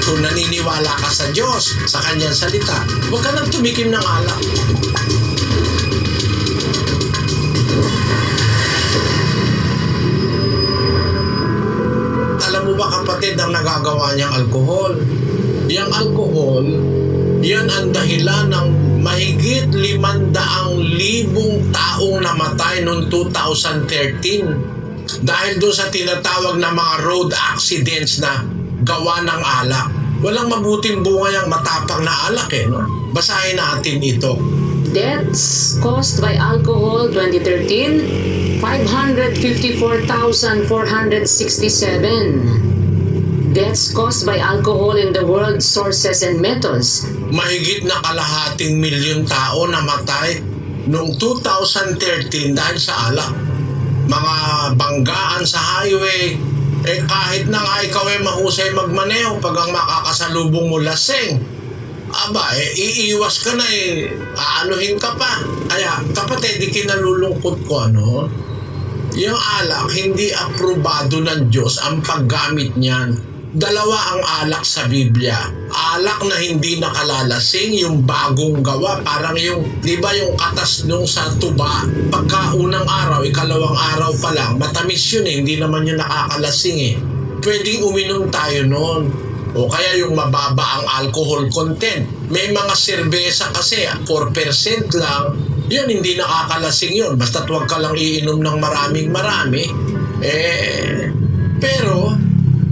Kung naniniwala ka sa Diyos, sa Kanyang salita, huwag ka nang tumikim ng alak. Alam mo ba kapatid ang nagagawa niyang alkohol? Yang alkohol, yan ang dahilan ng mahigit 500,000 taong namatay noong 2013 dahil doon sa tinatawag na mga road accidents na gawa ng alak. Walang mabuting bunga yung matapang na alak no? Basahin natin ito. Deaths caused by alcohol 2013, 554,467. Deaths caused by alcohol in the world, sources and methods. Mahigit na kalahating milyon tao namatay noong 2013 dahil sa alak. Mga banggaan sa highway, kahit na nga ikaw ay mahusay magmaneho pag ang makakasalubong mo lasing, iiwas ka na aanuhin ka pa. Kaya kapatid, kinalulungkot ko yung alak, hindi aprobado ng Diyos ang paggamit niyan. Dalawa ang alak sa Biblia. Alak na hindi nakalalasing, yung bagong gawa. Parang yung, di ba yung katas nung sa tuba, pagka unang araw, ikalawang araw pa lang, matamis yun hindi naman yun nakakalasing Pwedeng uminom tayo noon. O kaya yung mababa ang alcohol content. May mga serbesa kasi, 4% lang, yun hindi nakakalasing yun. Basta't huwag ka lang iinom ng maraming-marami. Pero,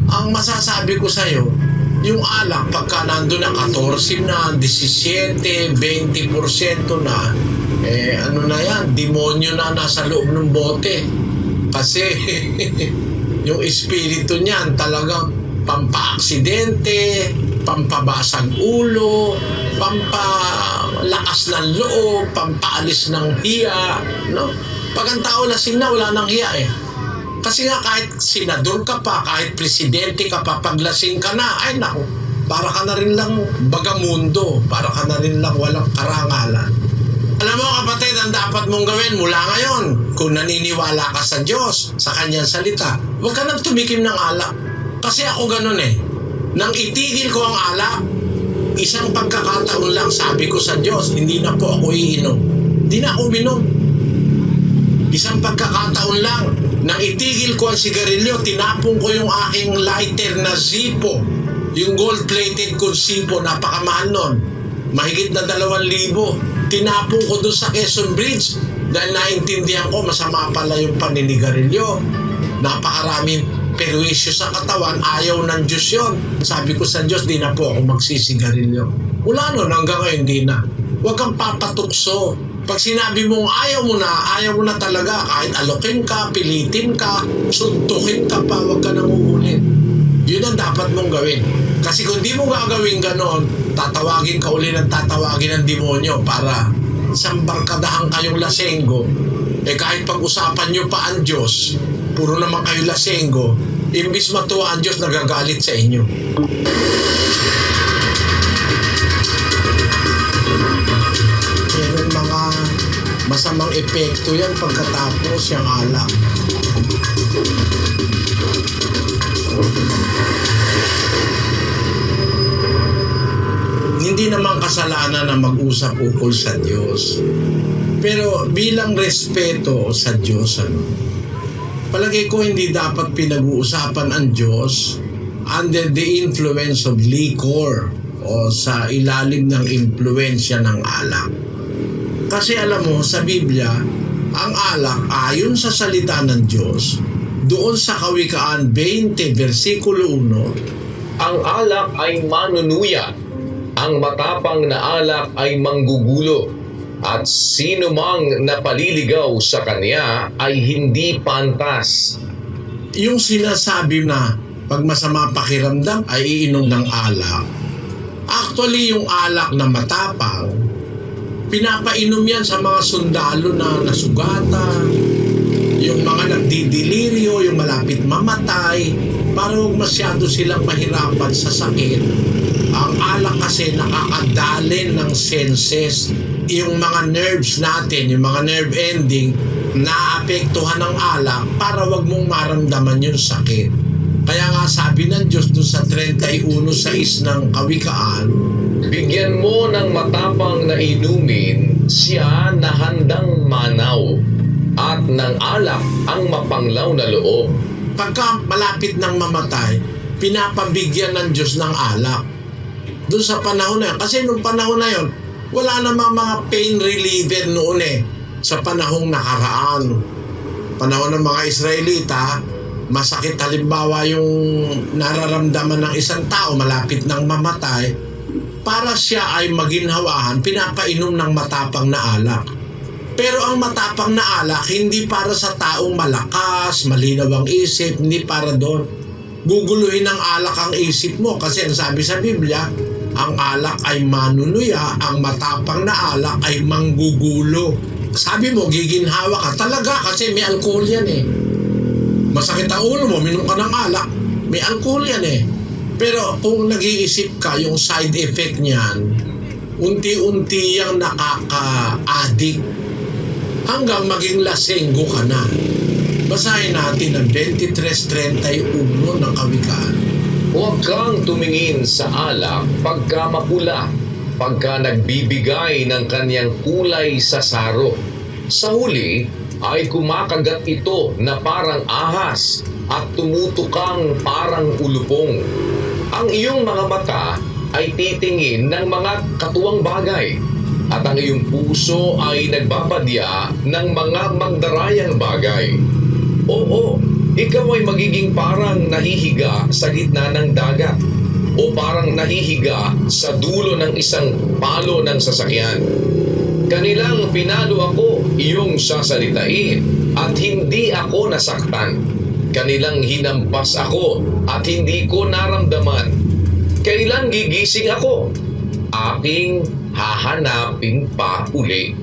ang masasabi ko sa'yo, yung alak, pagka nandun na 14 na, 17, 20% na, ano na yan, demonyo na nasa loob ng bote. Kasi, yung espiritu niyan talagang pampa-aksidente, pampabasag ulo, pampalakas ng loob, pampaalis ng hiya, no? Pag ang tao lasing na, wala nang hiya Kasi nga kahit senador ka pa, kahit presidente ka pa, paglasing ka na, ay naku, para ka na rin lang bagamundo, para ka na rin lang walang karangalan. Alam mo kapatid, ang dapat mong gawin mula ngayon, kung naniniwala ka sa Diyos, sa Kanyang salita, huwag ka nang tumikim ng alak. Kasi ako ganun Nang itigil ko ang alak, isang pagkakataon lang sabi ko sa Diyos, hindi na po ako iinom. Hindi na ako uminom. Isang pagkakataon lang, nang itigil ko ang sigarilyo, tinapon ko yung aking lighter na Zippo. Yung gold-plated kong Zippo, napakamahal nun. Mahigit na 2,000. Tinapon ko doon sa Quezon Bridge dahil naintindihan ko masama pala yung paninigarilyo. Napakaraming perwisyo sa katawan, ayaw ng Diyos yun. Sabi ko sa Diyos, di na po ako magsisigarilyo. Wala nun, hanggang ngayon di na. Huwag kang papatukso. Pag sinabi mong ayaw mo na talaga, kahit alokin ka, pilitin ka, suntukin ka pa, huwag ka nang uulit. Yun ang dapat mong gawin. Kasi kung di mo gagawin ganon, tatawagin ka uli ng tatawagin ng demonyo para isang barkadahan kayong lasenggo. Kahit pag-usapan nyo pa ang Diyos, puro naman kayo lasenggo, imbis matuwa ang Diyos, nagagalit sa inyo. Meron mga masamang epekto yan pagkatapos yung alak. Hindi naman kasalanan na mag-usap ukol sa Diyos. Pero bilang respeto sa Diyos, palagay ko hindi dapat pinag-uusapan ang Diyos under the influence of liquor o sa ilalim ng impluensya ng alak. Kasi alam mo, sa Biblia, ang alak ayon sa salita ng Diyos, doon sa Kawikaan 20, versikulo 1, ang alak ay manunuya, ang matapang na alak ay manggugulo, at sino mang napaliligaw sa kanya ay hindi pantas. yung sinasabi na pag masama pakiramdam ay iinom ng alak. Actually, yung alak na matapang, pinapainom yan sa mga sundalo na nasugatan, yung mga nagdidilirio, yung malapit mamatay, para huwag masyado silang mahirapan sa sakit. Ang alak kasi nakakadalin ng senses, yung mga nerves natin, yung mga nerve ending, naapektuhan ng alak para wag mong maramdaman yung sakit. Kaya nga sabi ng Diyos doon sa 31:6 ng Kawikaan, Bigyan mo ng matapang na inumin siya na handang manaw at ng alak ang mapanglaw na loob. pagka malapit ng mamatay, pinapabigyan ng Diyos ng alak. Doon sa panahon na yun. Kasi nung panahon na yun, wala namang mga pain reliever noon sa panahong nakaraan. Panahon ng mga Israelita, masakit halimbawa yung nararamdaman ng isang tao malapit ng mamatay, para siya ay maginhawaan, pinapainom ng matapang na alak. Pero ang matapang na alak, hindi para sa taong malakas, malinaw ang isip, hindi para doon. Guguluhin ng alak ang isip mo kasi ang sabi sa Biblia, ang alak ay manunuya, ang matapang na alak ay manggugulo. Sabi mo, giginhawa ka talaga kasi may alcohol yan Masakit ang ulo mo, minom ka ng alak, may alcohol yan Pero kung nag-iisip ka, yung side effect niyan, unti-unti yung nakaka-addict hanggang maging lasenggo ka na. Basahin natin ang 23:31 ng Kawikaan. Huwag kang tumingin sa alak pagka mapula, pagka nagbibigay ng kanyang kulay sa saro. Sa huli ay kumakagat ito na parang ahas at tumutukang parang ulupong. Ang iyong mga mata ay titingin ng mga katuwang bagay at ang iyong puso ay nagbabadya ng mga magdarayang bagay. Oo, ikaw ay magiging parang nahihiga sa gitna ng dagat o parang nahihiga sa dulo ng isang palo ng sasakyan. Kanilang pinalo ako, iyong sasalitain at hindi ako nasaktan. Kanilang hinampas ako at hindi ko naramdaman. Kailan gigising ako? Aking hahanapin pa uli.